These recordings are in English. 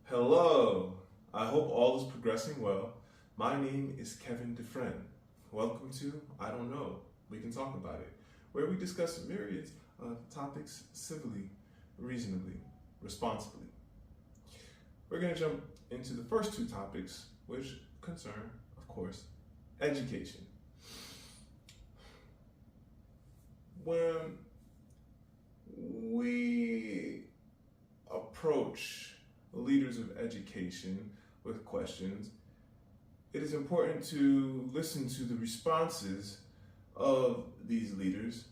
Hello, I hope all is progressing well. My name is Kevin Dufresne. Welcome to I Don't Know, We Can Talk About It, where we discuss myriad topics civilly, reasonably, responsibly. We're going to jump into the first two topics, which concern, of course, education. When we approach leaders of education with questions, it is important to listen to the responses of these leaders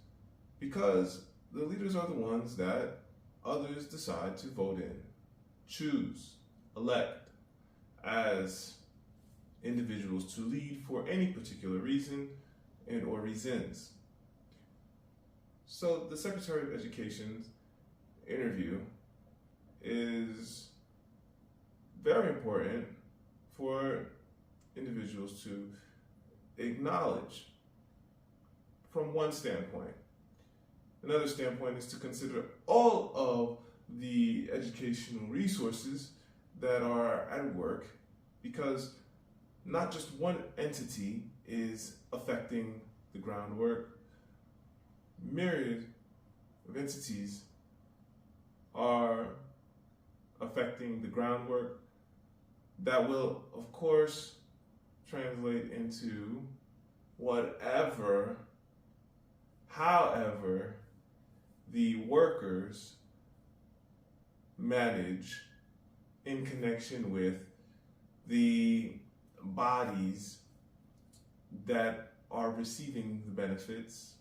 because the leaders are the ones that others decide to vote in, choose, elect as individuals to lead for any particular reason and or reasons. So the Secretary of Education's interview is very important for individuals to acknowledge from one standpoint. Another standpoint is to consider all of the educational resources that are at work, because not just one entity is affecting the groundwork. Myriad of entities are affecting the groundwork that will, of course, translate into however the workers manage in connection with the bodies that are receiving the benefits.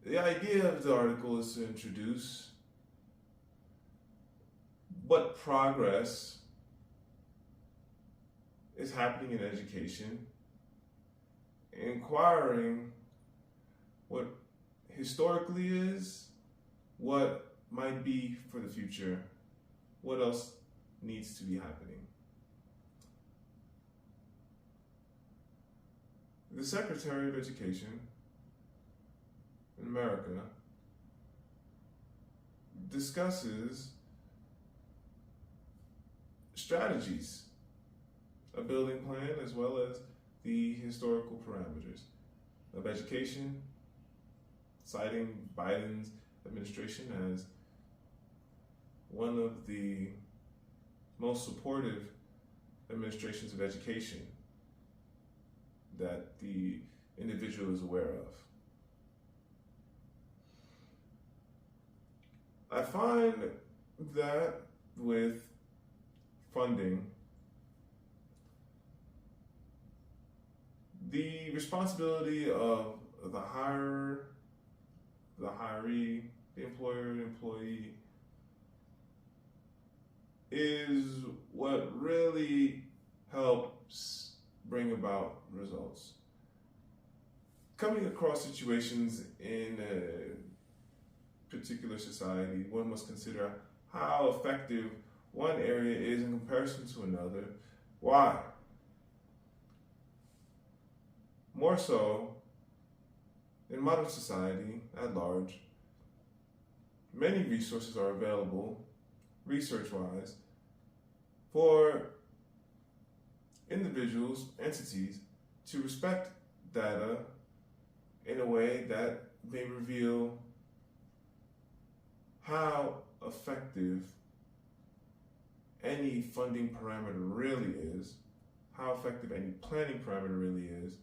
The idea of the article is to introduce what progress is happening in education, inquiring what historically is, what might be for the future, what else needs to be happening. The Secretary of Education in America discusses strategies, a building plan, as well as the historical parameters of education, citing Biden's administration as one of the most supportive administrations of education that the individual is aware of. I find that with funding, the responsibility of the hirer, the hiree, the employer, the employee is what really helps bring about results. Coming across situations in a particular society, one must consider how effective one area is in comparison to another. Why? More so, in modern society at large, many resources are available, research-wise, for individuals, entities, to respect data in a way that may reveal how effective any funding parameter really is, how effective any planning parameter really is,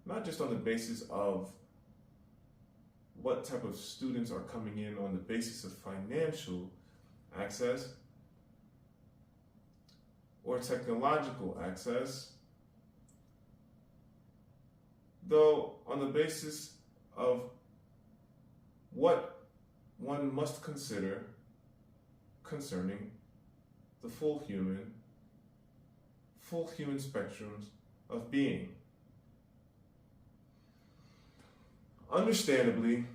not just on the basis of what type of students are coming in on the basis of financial access or technological access, though on the basis of what one must consider concerning the full human spectrums of being. Understandably,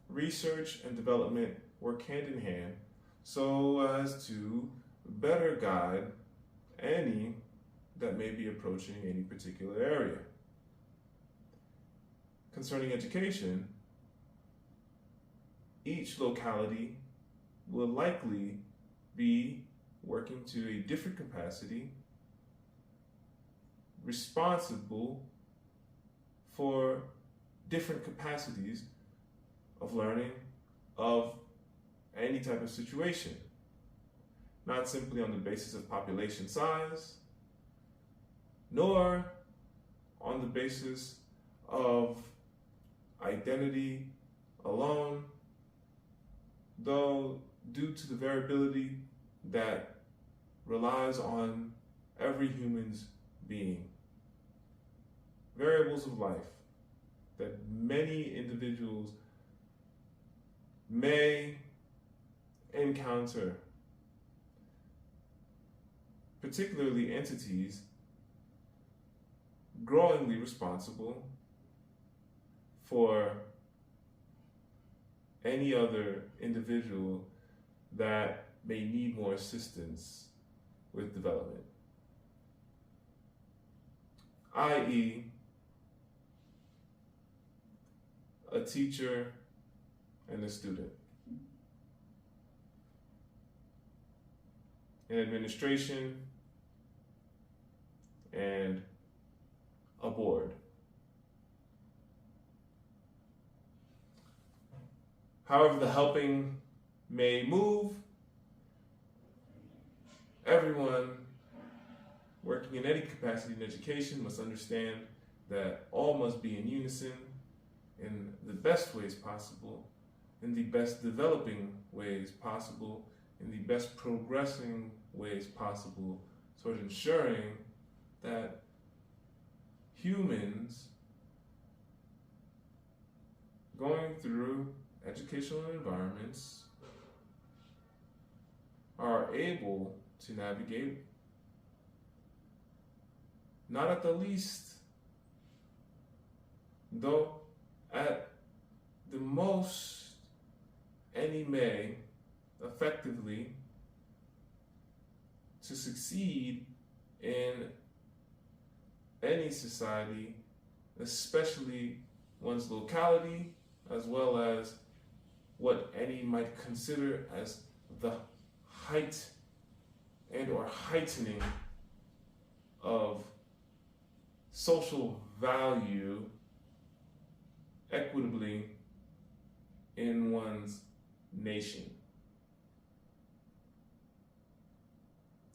research and development work hand in hand so as to better guide any that may be approaching any particular area. Concerning education, each locality will likely be working to a different capacity, responsible for different capacities of learning of any type of situation, not simply on the basis of population size, nor on the basis of identity alone, though due to the variability that relies on every human's being. Variables of life that many individuals may encounter, particularly entities growingly responsible for any other individual that may need more assistance with development, i.e., a teacher and a student, an administration and a board. However the helping may move, everyone working in any capacity in education must understand that all must be in unison in the best ways possible, in the best developing ways possible, in the best progressing ways possible, towards ensuring that humans going through educational environments are able to navigate, not at the least, though at the most, any may effectively to succeed in any society, especially one's locality, as well as what any might consider as the height and or heightening of social value equitably in one's nation,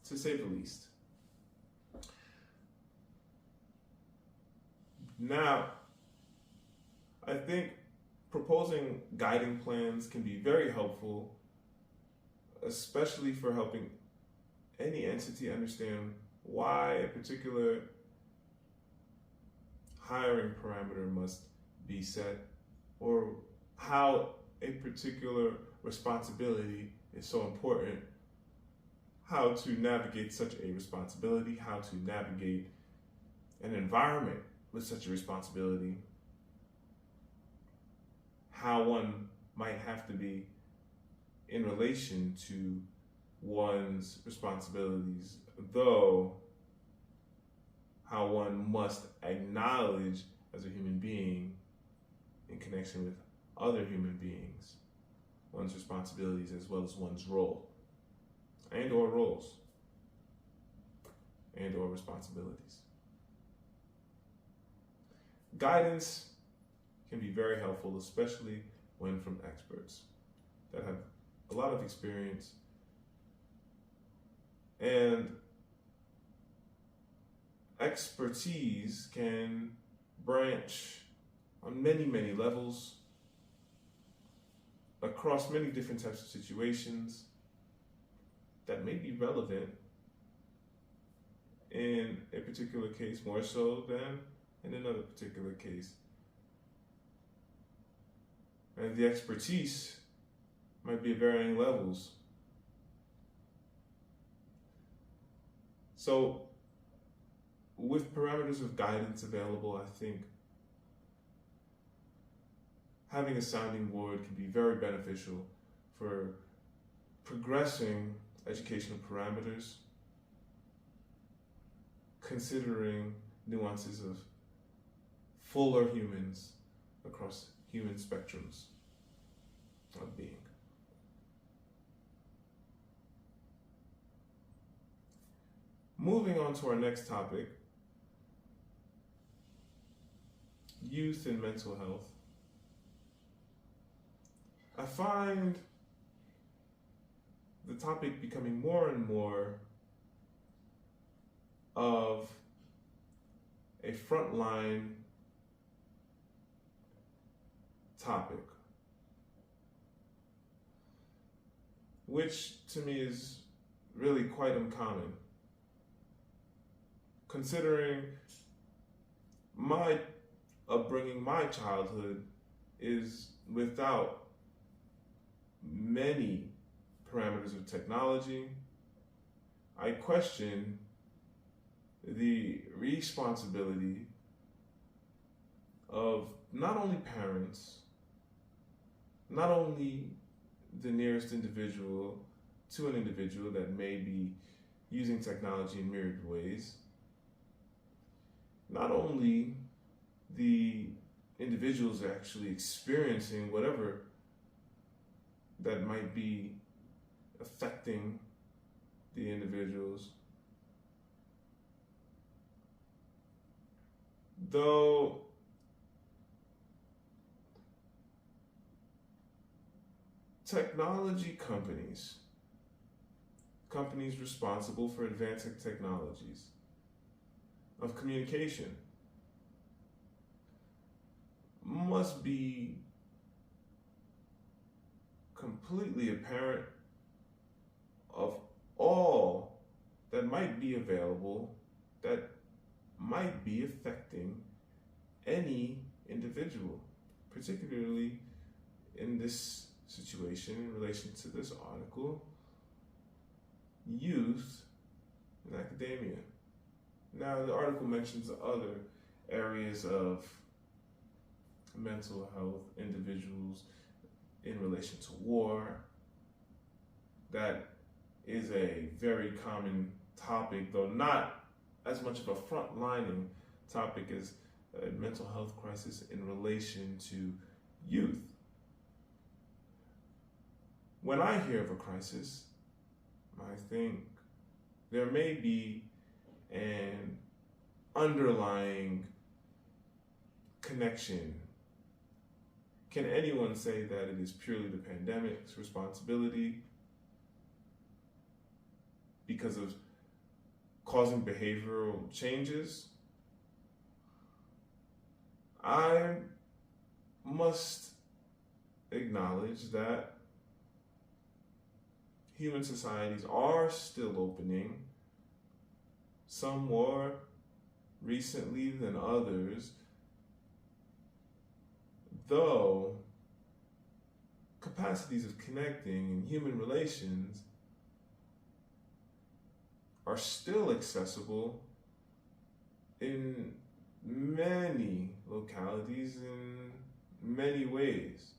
to say the least. Now, I think proposing guiding plans can be very helpful, especially for helping any entity understand why a particular hiring parameter must be set, or how a particular responsibility is so important, how to navigate such a responsibility, how to navigate an environment with such a responsibility, how one might have to be in relation to one's responsibilities, though how one must acknowledge as a human being in connection with other human beings, one's responsibilities as well as one's role and or roles and or responsibilities. Guidance can be very helpful, especially when from experts that have a lot of experience and expertise can branch on many, many levels across many different types of situations that may be relevant in a particular case more so than in another particular case. And the expertise might be at varying levels. So, with parameters of guidance available, I think having a sounding board can be very beneficial for progressing educational parameters, considering nuances of fuller humans across human spectrums of being. moving on to our next topic, youth and mental health. I find the topic becoming more and more of a frontline topic, which to me is really quite uncommon, considering my upbringing, my childhood is without many parameters of technology. I question the responsibility of not only parents, not only the nearest individual to an individual that may be using technology in myriad ways, not only the individuals actually experiencing whatever that might be affecting the individuals. Though technology companies responsible for advancing technologies of communication must be completely apparent of all that might be available that might be affecting any individual, particularly in this situation in relation to this article, youth and academia. Now, the article mentions other areas of mental health, individuals in relation to war. That is a very common topic, though not as much of a frontlining topic as a mental health crisis in relation to youth. When I hear of a crisis, I think there may be an underlying connection. Can anyone say that it is purely the pandemic's responsibility because of causing behavioral changes? I must acknowledge that human societies are still opening, some more recently than others, though capacities of connecting in human relations are still accessible in many localities in many ways.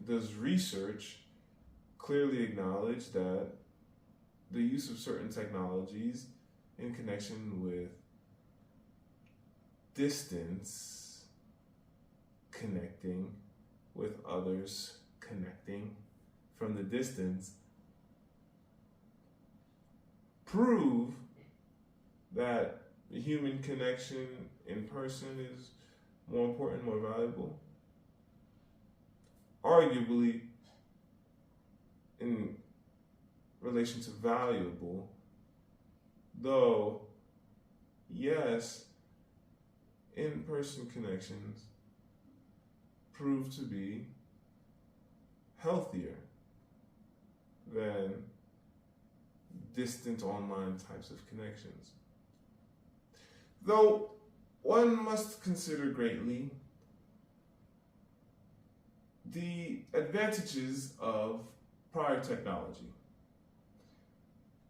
Does research clearly acknowledge that the use of certain technologies in connection with distance connecting with others connecting from the distance prove that the human connection in person is more important, more valuable? Arguably, in relation to valuable, though, yes, in-person connections prove to be healthier than distant online types of connections. Though one must consider greatly the advantages of prior technology.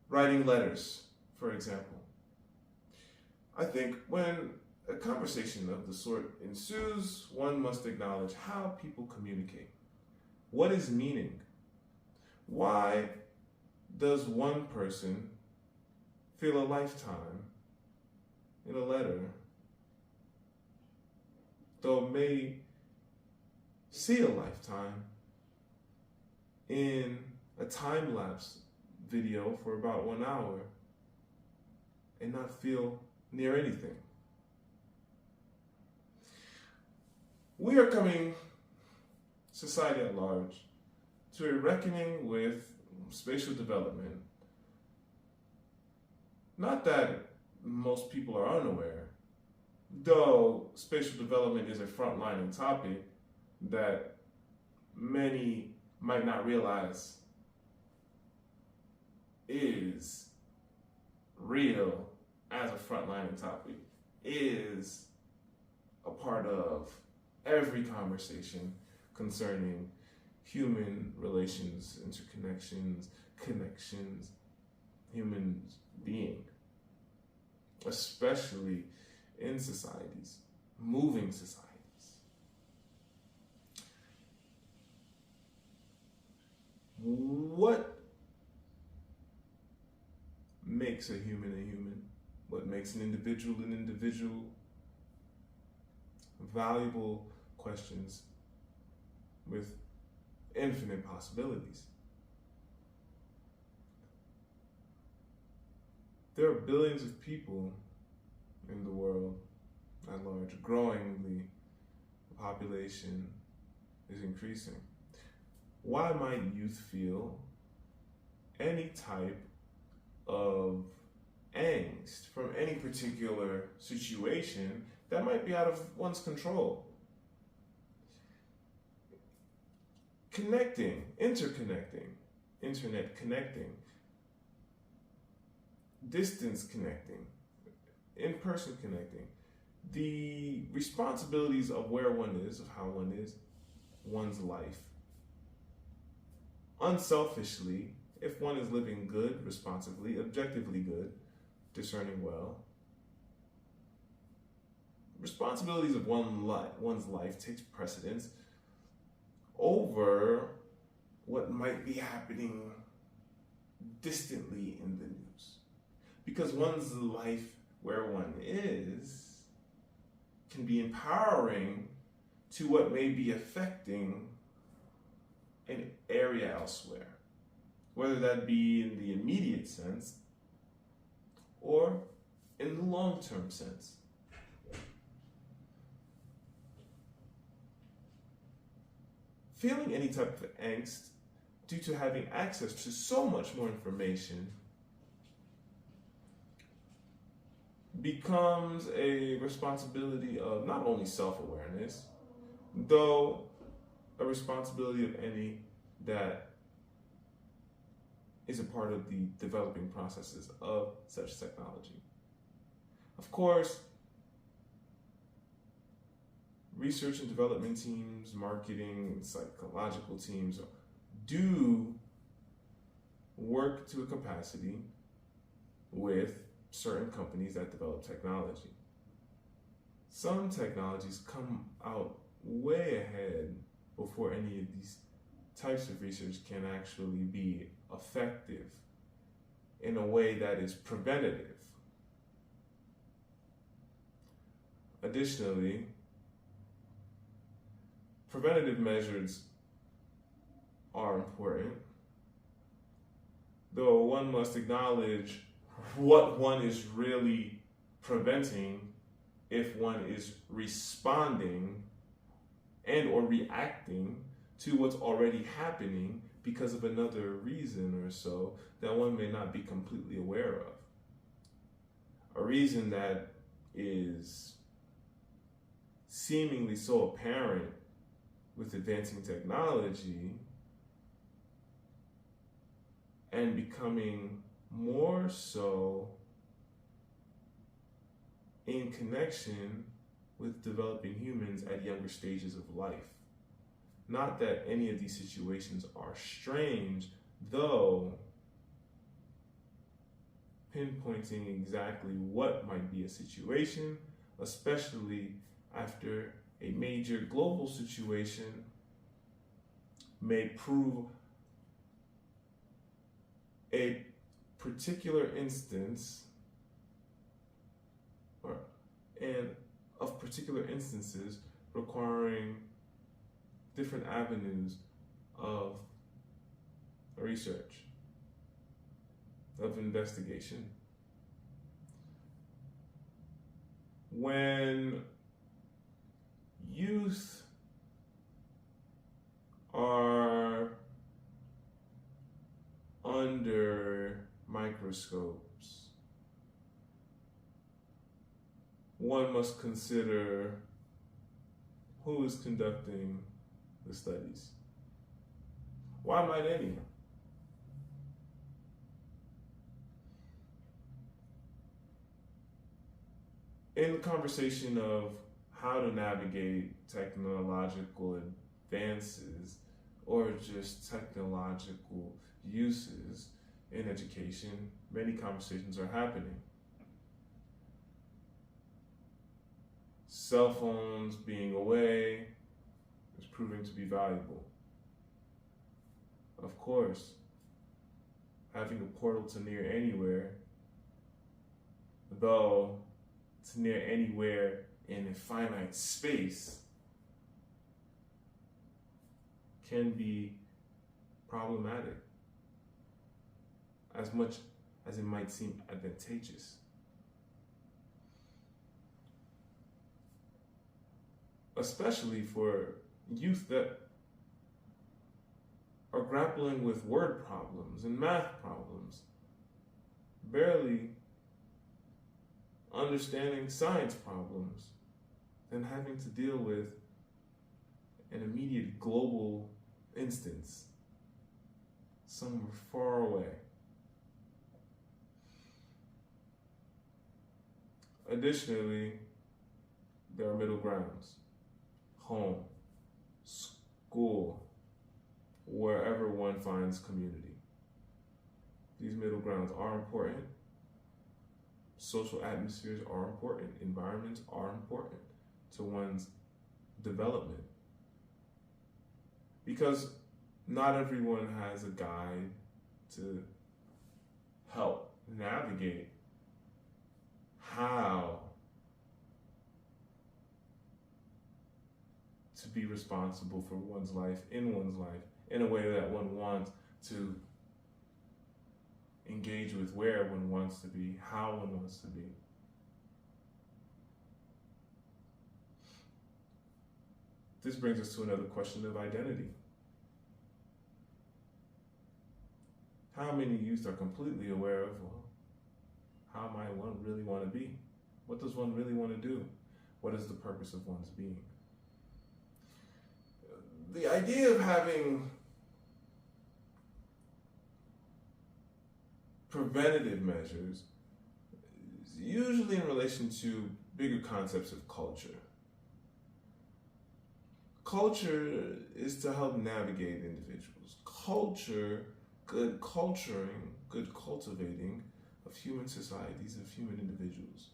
Writing letters, for example. I think when a conversation of the sort ensues, one must acknowledge how people communicate. What is meaning? Why does one person feel a lifetime in a letter, though it may see a lifetime in a time lapse video for about 1 hour and not feel near anything. We are coming, society at large, to a reckoning with spatial development. Not that most people are unaware, though spatial development is a frontlining topic that many might not realize is real as a frontlining topic, is a part of every conversation concerning human relations, interconnections, connections, human being, especially in societies, moving societies. What makes a human a human? What makes an individual an individual? Valuable questions with infinite possibilities. There are billions of people in the world at large. Growingly, the population is increasing. Why might youth feel any type of angst from any particular situation that might be out of one's control? Connecting, interconnecting, internet connecting, distance connecting, in-person connecting, the responsibilities of where one is, of how one is, one's life. Unselfishly, if one is living good, responsibly, objectively good, discerning well, responsibilities of one's life takes precedence over what might be happening distantly in the news. Because one's life, where one is, can be empowering to what may be affecting an area elsewhere, whether that be in the immediate sense or in the long-term sense. Feeling any type of angst due to having access to so much more information becomes a responsibility of not only self-awareness, though a responsibility of any that is a part of the developing processes of such technology. Of course, research and development teams, marketing, and psychological teams do work to a capacity with certain companies that develop technology. Some technologies come out way ahead before any of these types of research can actually be effective in a way that is preventative. Additionally, preventative measures are important, though one must acknowledge what one is really preventing if one is responding and or reacting to what's already happening because of another reason or so that one may not be completely aware of. A reason that is seemingly so apparent with advancing technology and becoming more so in connection with developing humans at younger stages of life. Not that any of these situations are strange, though pinpointing exactly what might be a situation, especially after a major global situation, may prove a particular instance and of particular instances requiring different avenues of research. of investigation. When youth are under microscopes, one must consider who is conducting the studies. Why might any? In the conversation of how to navigate technological advances or just technological uses in education, many conversations are happening. Cell phones being away is proving to be valuable. Of course, having a portal to near anywhere, though to near anywhere in a finite space, can be problematic as much as it might seem advantageous. Especially for youth that are grappling with word problems and math problems, barely understanding science problems, and having to deal with an immediate global instance somewhere far away. Additionally, there are middle grounds: home, school, wherever one finds community. These middle grounds are important. Social atmospheres are important. Environments are important to one's development. Because not everyone has a guide to help navigate how to be responsible for one's life in a way that one wants to engage with, where one wants to be, how one wants to be. This brings us to another question of identity. How many youth are completely aware of, well, how might one really want to be? What does one really want to do? What is the purpose of one's being? The idea of having preventative measures is usually in relation to bigger concepts of culture. Culture is to help navigate individuals. Culture, good culturing, good cultivating of human societies, of human individuals,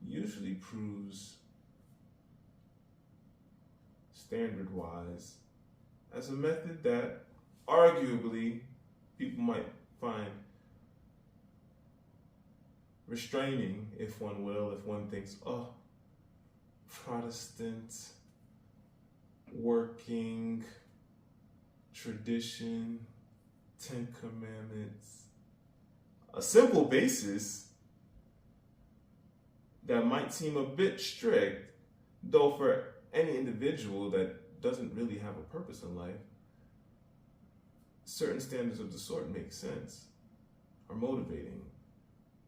usually proves standard-wise as a method that arguably people might find restraining, if one will, if one thinks, oh, Protestant, working, tradition, 10 Commandments, a simple basis that might seem a bit strict, though for any individual that doesn't really have a purpose in life, certain standards of the sort make sense, are motivating,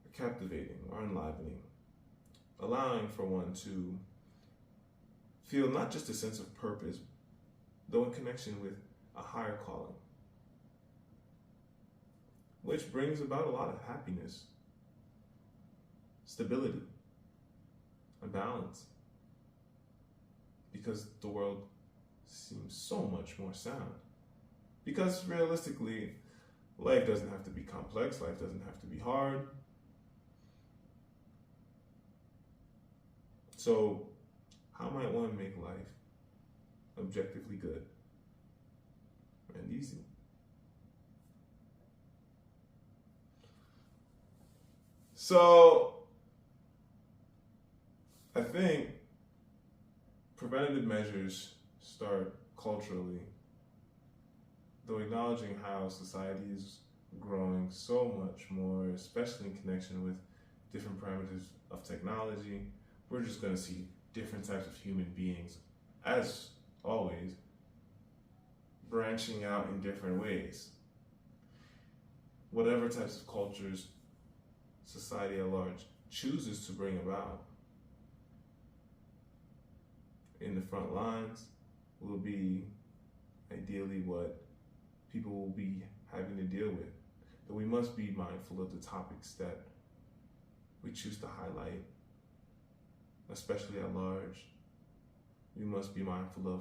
are captivating, are enlivening, allowing for one to feel not just a sense of purpose, though in connection with a higher calling, which brings about a lot of happiness, stability, and balance, because the world seems so much more sound. Because realistically, life doesn't have to be complex, life doesn't have to be hard. So, how might one make life objectively good and easy? So, I think preventative measures start culturally, though acknowledging how society is growing so much more, especially in connection with different parameters of technology. We're just going to see different types of human beings, as always, branching out in different ways. Whatever types of cultures society at large chooses to bring about in the front lines will be ideally what people will be having to deal with. But we must be mindful of the topics that we choose to highlight, especially at large. We must be mindful of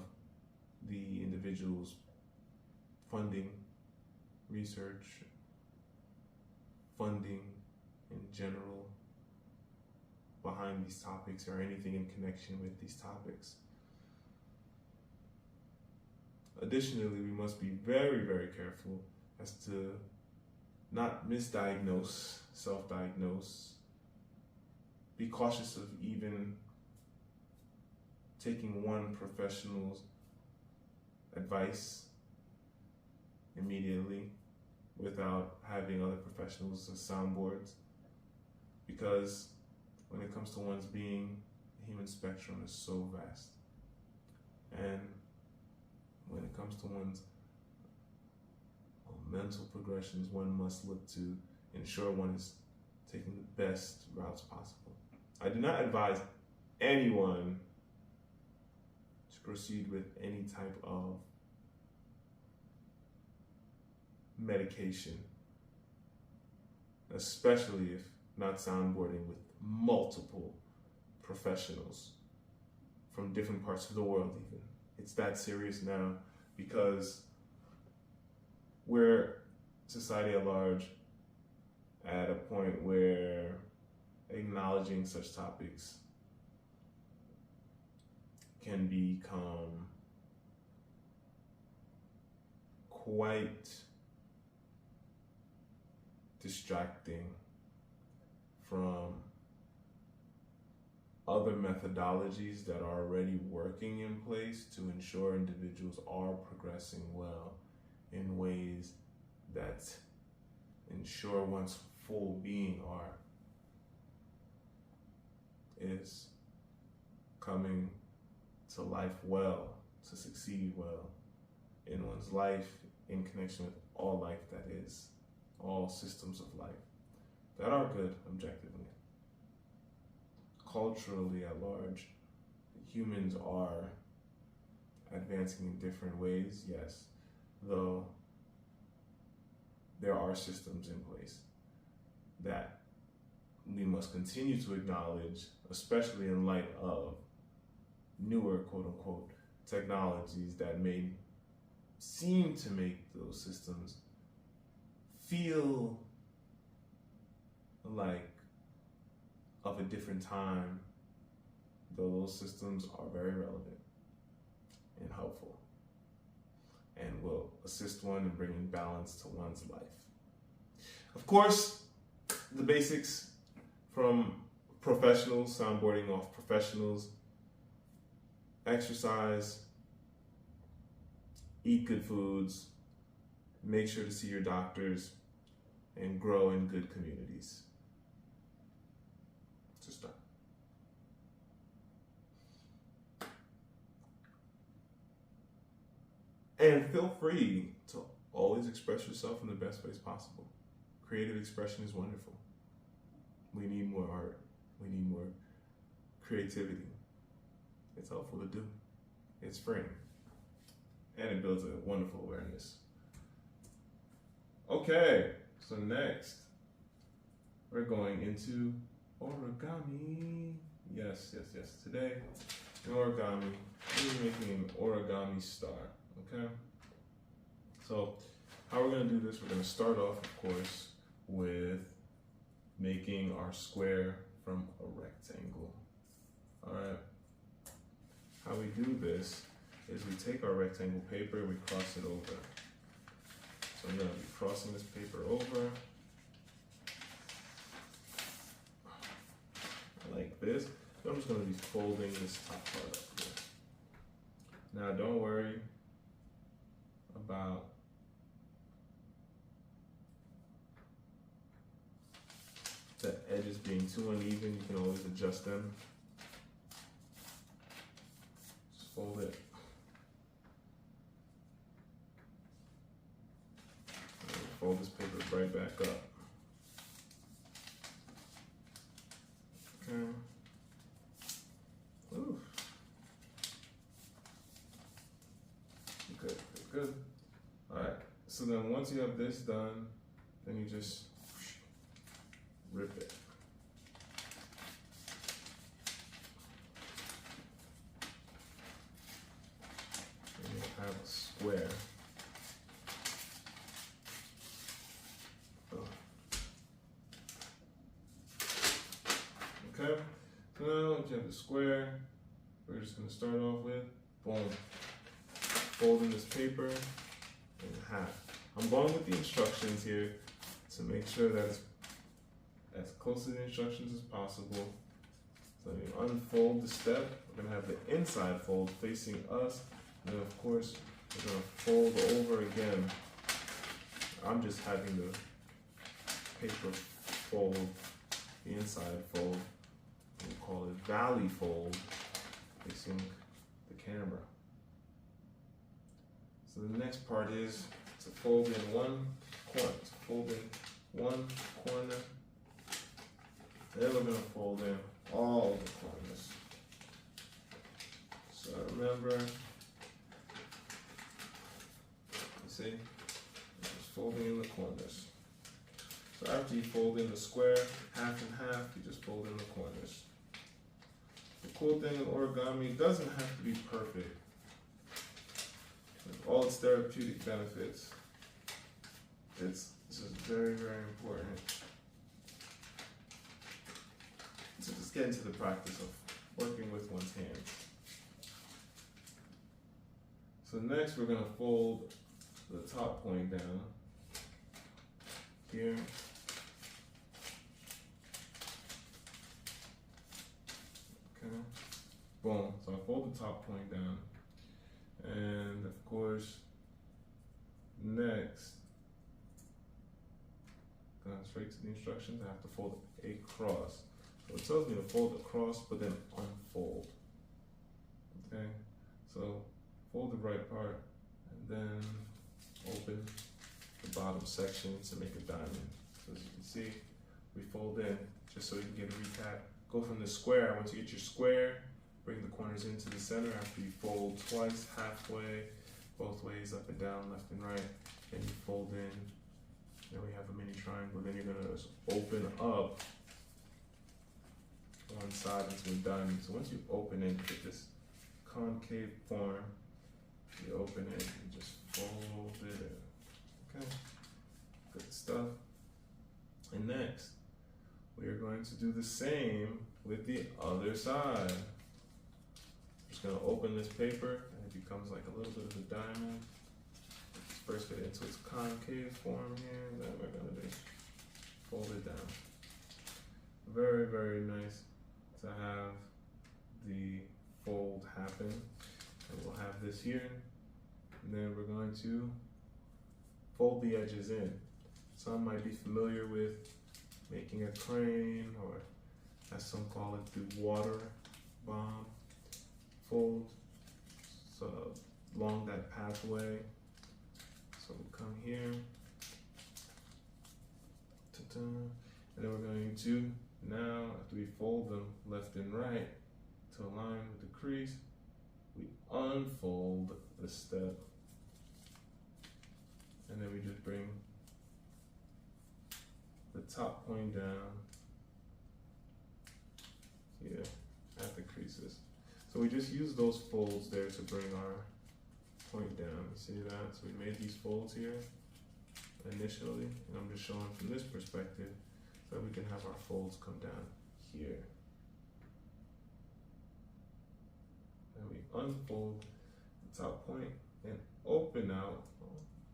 the individuals funding research, funding in general behind these topics or anything in connection with these topics. Additionally, we must be very, very careful as to not misdiagnose, self-diagnose. Be cautious of even taking one professional's advice immediately without having other professionals as soundboards, because when it comes to one's being, the human spectrum is so vast. And when it comes to one's mental progressions, one must look to ensure one is taking the best routes possible. I do not advise anyone to proceed with any type of medication, especially if not soundboarding with multiple professionals from different parts of the world even. It's that serious now because we're, society at large, at a point where acknowledging such topics can become quite distracting from other methodologies that are already working in place to ensure individuals are progressing well in ways that ensure one's full being is coming to life well, to succeed well in one's life, in connection with all life that is, all systems of life that are good objectively. Culturally at large, humans are advancing in different ways, yes, though there are systems in place that we must continue to acknowledge, especially in light of newer, quote unquote, technologies that may seem to make those systems feel like of a different time. Those systems are very relevant and helpful and will assist one in bringing balance to one's life. Of course, the basics from professionals, soundboarding off professionals: exercise, eat good foods, make sure to see your doctors, and grow in good communities. To start. And feel free to always express yourself in the best ways possible. Creative expression is wonderful. We need more art. We need more creativity. It's helpful to do. It's freeing. And it builds a wonderful awareness. Okay, so next, we're going into origami. Yes. Today, in origami, we're making an origami star, okay? So, how we're gonna do this, we're gonna start off, of course, with making our square from a rectangle. All right. How we do this is we take our rectangle paper, we cross it over. So I'm gonna be crossing this paper over like this. So I'm just gonna be folding this top part up here. Now don't worry about the edges being too uneven, you can always adjust them. Just fold it. And fold this paper right back up. Okay. Oof. Good, good, good. Alright, so then once you have this done, then you just rip it. And you have a square. Okay, so now that you have the square, we're just gonna start off with, boom, folding this paper in half. I'm going with the instructions here to make sure that it's as close to the instructions as possible. So you unfold the step, we're gonna have the inside fold facing us, and then of course, we're gonna fold over again. I'm just having the paper fold, the inside fold. We call it valley fold, facing the camera. So the next part is to fold in one corner. To fold in one corner. Then we're gonna fold in all the corners. So remember, you see, just folding in the corners. So after you fold in the square, half and half, you just fold in the corners. The cool thing with origami, it doesn't have to be perfect. With all its therapeutic benefits, it's just very, very important to just get into the practice of working with one's hands. So next we're going to fold the top point down here. Okay, boom. So I fold the top point down, and of course, next, going straight to the instructions, I have to fold across. So it tells me to fold across, but then unfold. Okay, so fold the right part, and then open the bottom section to make a diamond. So as you can see, we fold in, just so you can get a recap. Go from the square. Once you get your square, bring the corners into the center after you fold twice, halfway, both ways, up and down, left and right. Then you fold in. Then we have a mini triangle. Then you're gonna just open up one side into a diamond. So once you open it, you get this concave form. You open it and just fold it in. Okay, good stuff. And next, we are going to do the same with the other side. Just gonna open this paper and it becomes like a little bit of a diamond. First get it into its concave form here, and then we're gonna just fold it down. Very, very nice to have the fold happen. And we'll have this here, and then we're going to fold the edges in. Some might be familiar with making a crane, or as some call it, the water bomb fold. So along that pathway. So we'll come here, and then we're going to, now after we fold them left and right to align with the crease, we unfold the step, and then we just bring the top point down here at the creases. So we just use those folds there to bring our point down. See that? So we made these folds here initially, and I'm just showing from this perspective so that we can have our folds come down here. And we unfold the top point and open out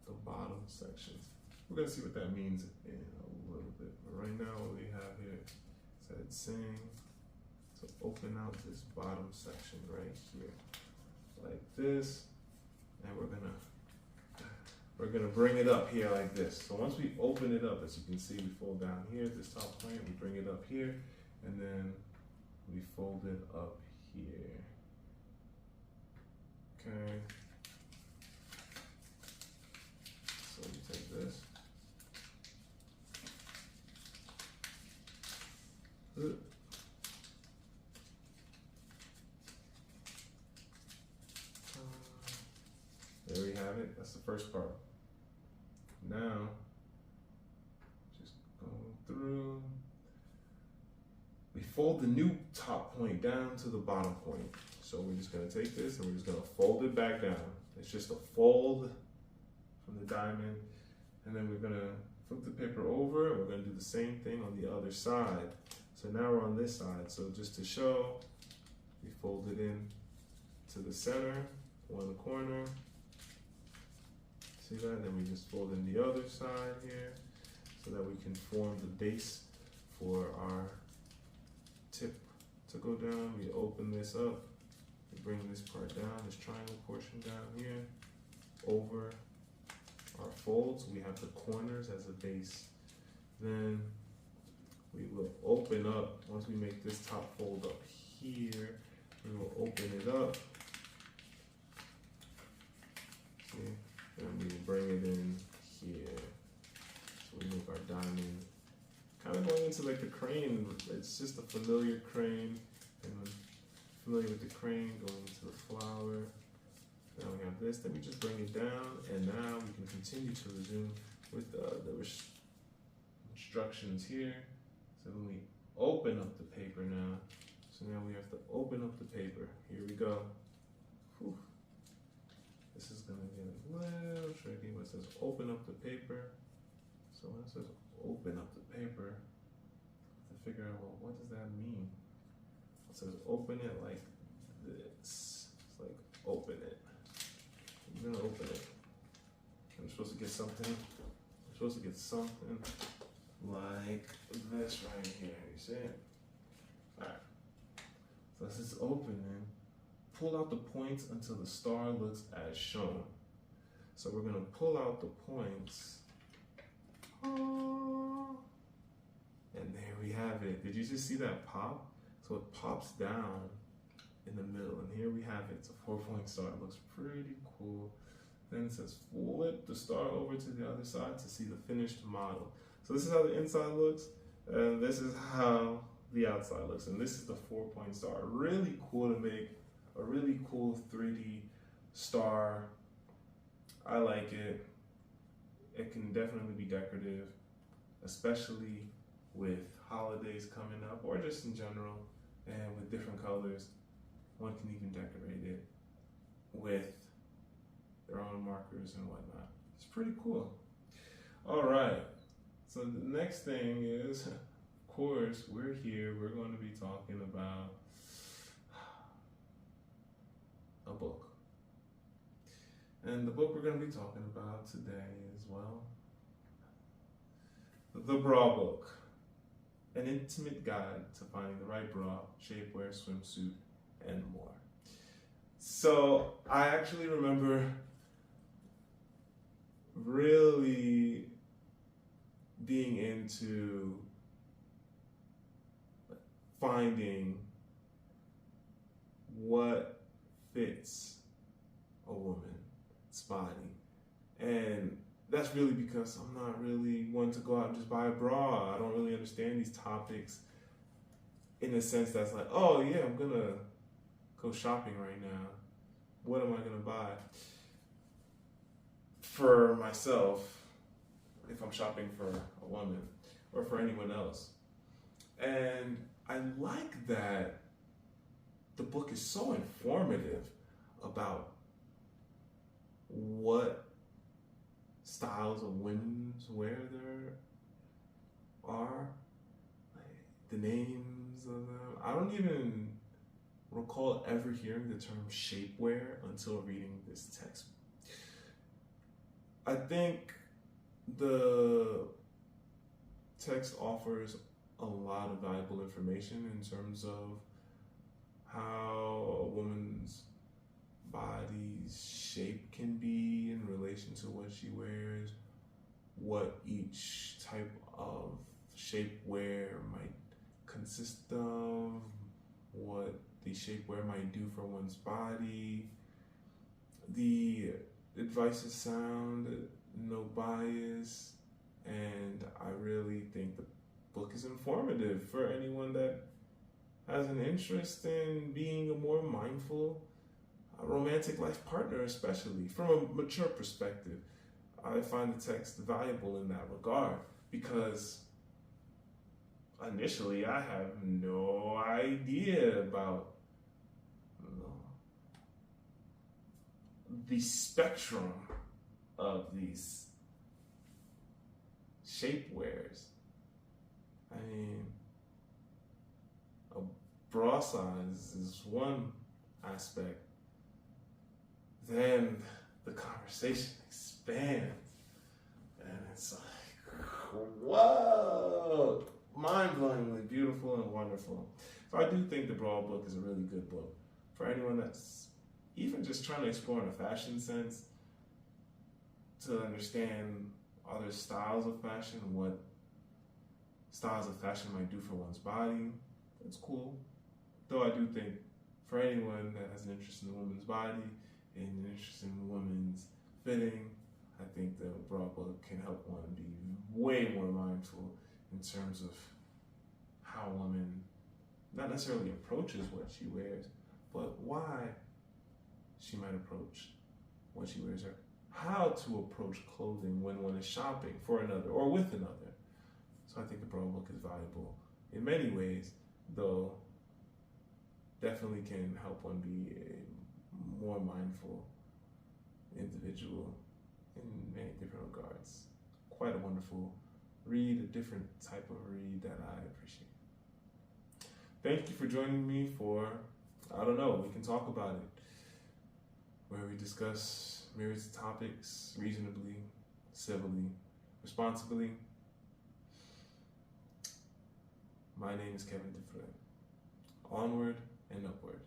the bottom sections. We're gonna see what that means in a little bit. But right now what we have here is that it's saying to open out this bottom section right here, like this. And we're gonna we're gonna bring it up here like this. So once we open it up, as you can see, we fold down here at this top point, we bring it up here, and then we fold it up here. Okay. So we take this. There we have it. That's the first part. Now, just go through. We fold the new top point down to the bottom point. So we're just gonna take this and we're just gonna fold it back down. It's just a fold from the diamond. And then we're gonna flip the paper over and we're gonna do the same thing on the other side. So now we're on this side. So just to show, we fold it in to the center, one corner. See that? Then we just fold in the other side here so that we can form the base for our tip to go down. We open this up, we bring this part down, this triangle portion down here, over our folds. We have the corners as a base. Then we will open up, once we make this top fold up here, we will open it up. See? And we bring it in here. So we make our diamond. Kind of going into like the crane. It's just a familiar crane. And I'm familiar with the crane, going into the flower. Now we have this. Then we just bring it down. And now we can continue to resume with the instructions here. So when we open up the paper now. So now we have to open up the paper. Here we go. Whew. This is gonna get a little tricky when it says open up the paper. So when it says open up the paper, to figure out, well, what does that mean? It says open it like this. It's like open it. I'm gonna open it. I'm supposed to get something. I'm supposed to get something like this right here. You see it? Alright. So this is opening. Pull out the points until the star looks as shown. So we're gonna pull out the points. And there we have it. Did you just see that pop? So it pops down in the middle, and here we have it. It's a 4-point star. It looks pretty cool. Then it says flip the star over to the other side to see the finished model. So this is how the inside looks, and this is how the outside looks. And this is the 4-point star. Really cool to make. A really cool 3D star. I like it. It can definitely be decorative, especially with holidays coming up or just in general, and with different colors. One can even decorate it with their own markers and whatnot. It's pretty cool. All right, so the next thing is, of course, we're here. We're going to be talking about a book. And the book we're going to be talking about today is, well, The Bra Book, an intimate guide to finding the right bra, shapewear, swimsuit, and more. So I actually remember really being into finding what fits a woman's body. And that's really because I'm not really one to go out and just buy a bra. I don't really understand these topics in a sense that's like, oh yeah, I'm gonna go shopping right now. What am I gonna buy for myself if I'm shopping for a woman or for anyone else? And I like that the book is so informative about what styles of women's wear there are, like the names of them. I don't even recall ever hearing the term shapewear until reading this text. I think the text offers a lot of valuable information in terms of how a woman's body's shape can be in relation to what she wears, what each type of shapewear might consist of, what the shapewear might do for one's body. The advice is sound, no bias, and I really think the book is informative for anyone that has an interest in being a more mindful romantic life partner, especially from a mature perspective. I find the text valuable in that regard because initially I have no idea about the spectrum of these shapewears. I mean, a bra size is one aspect. Then the conversation expands, and it's like, whoa, mind-blowingly beautiful and wonderful. So I do think the Bra book is a really good book for anyone that's even just trying to explore in a fashion sense, to understand other styles of fashion, what styles of fashion might do for one's body. It's cool. Though I do think for anyone that has an interest in the woman's body and an interest in women's fitting, I think the Bra book can help one be way more mindful in terms of how a woman not necessarily approaches what she wears, but why she might approach what she wears, or how to approach clothing when one is shopping for another or with another. So I think the Bra book is valuable in many ways, though definitely can help one be a more mindful individual in many different regards. Quite a wonderful read, a different type of read that I appreciate. Thank you for joining me for, I don't know, we can talk about it, where we discuss myriad topics reasonably, civilly, responsibly. My name is Kevin Dufresne. Onward and Upward.